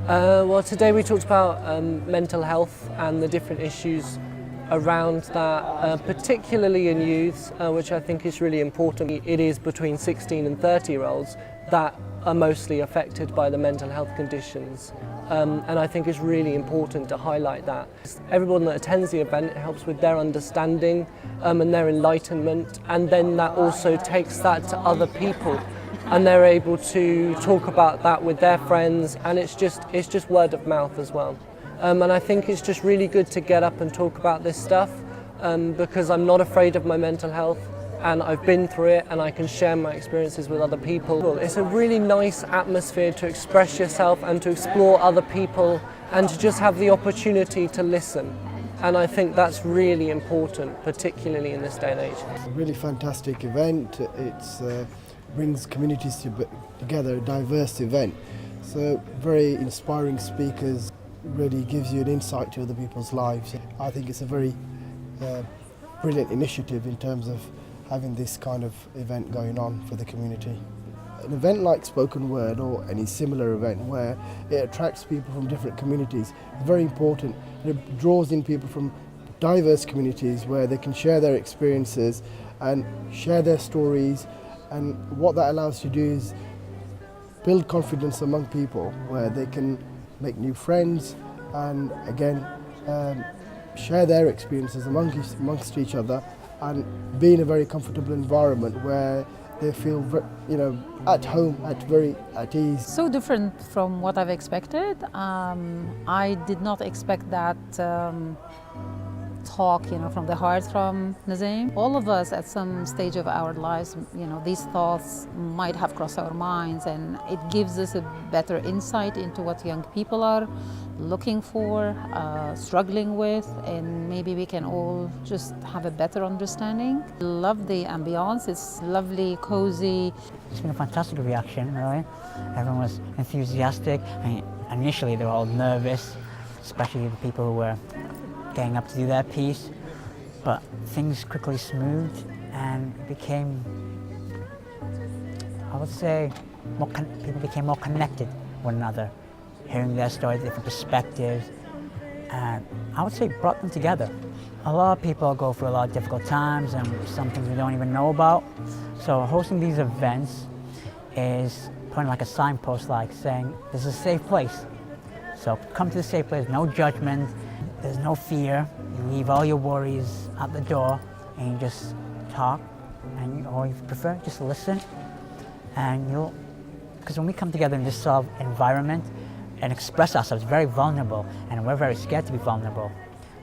Well, today we talked about mental health and the different issues around that, particularly in youths, which I think is really important. It is between 16 and 30-year-olds that are mostly affected by the mental health conditions. And I think it's really important to highlight that. Everyone that attends the event, it helps with their understanding and their enlightenment, and then that also takes that to other people, and they're able to talk about that with their friends, and it's just word of mouth as well. And I think it's just really good to get up and talk about this stuff because I'm not afraid of my mental health, and I've been through it, and I can share my experiences with other people. It's a really nice atmosphere to express yourself and to explore other people and to just have the opportunity to listen. And I think that's really important, particularly in this day and age. It's a really fantastic event. It brings communities together, a diverse event. So very inspiring speakers, really gives you an insight to other people's lives. I think it's a very brilliant initiative in terms of having this kind of event going on for the community. An event like Spoken Word or any similar event where it attracts people from different communities is very important. It draws in people from diverse communities where they can share their experiences and share their stories, and what that allows you to do is build confidence among people where they can make new friends and again share their experiences amongst each other and be in a very comfortable environment where they feel at home, at ease. So different from what I've expected. I did not expect that talk, from the heart from Nazim. All of us at some stage of our lives, these thoughts might have crossed our minds, and it gives us a better insight into what young people are looking for, struggling with, and maybe we can all just have a better understanding. I love the ambiance, it's lovely, cozy. It's been a fantastic reaction, really. Everyone was enthusiastic. Initially they were all nervous, especially the people who were getting up to do their piece, but things quickly smoothed and it became, I would say, people became more connected with one another, hearing their stories, different perspectives, and I would say it brought them together. A lot of people go through a lot of difficult times and some things we don't even know about, so hosting these events is putting like a signpost, like saying this is a safe place. So come to the safe place, no judgment, there's no fear. You leave all your worries at the door and you just talk, or if you prefer, just listen. And because when we come together in this sort of environment and express ourselves, very vulnerable, and we're very scared to be vulnerable.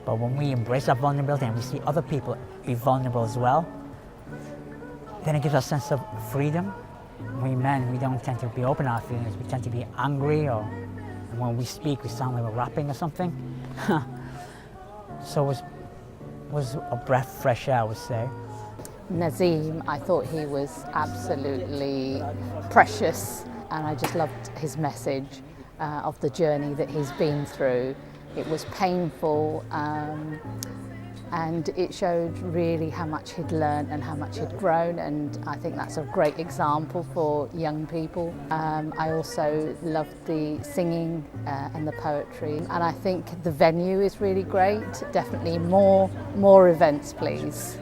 But when we embrace our vulnerability and we see other people be vulnerable as well, then it gives us a sense of freedom. We men, we don't tend to be open to our feelings. We tend to be angry, and when we speak, we sound like we're rapping or something. So it was a breath of fresh air, I would say. Nazim, I thought he was absolutely precious, and I just loved his message of the journey that he's been through. It was painful, and it showed really how much he'd learned and how much he'd grown, and I think that's a great example for young people. I also loved the singing and the poetry, and I think the venue is really great. Definitely more events, please.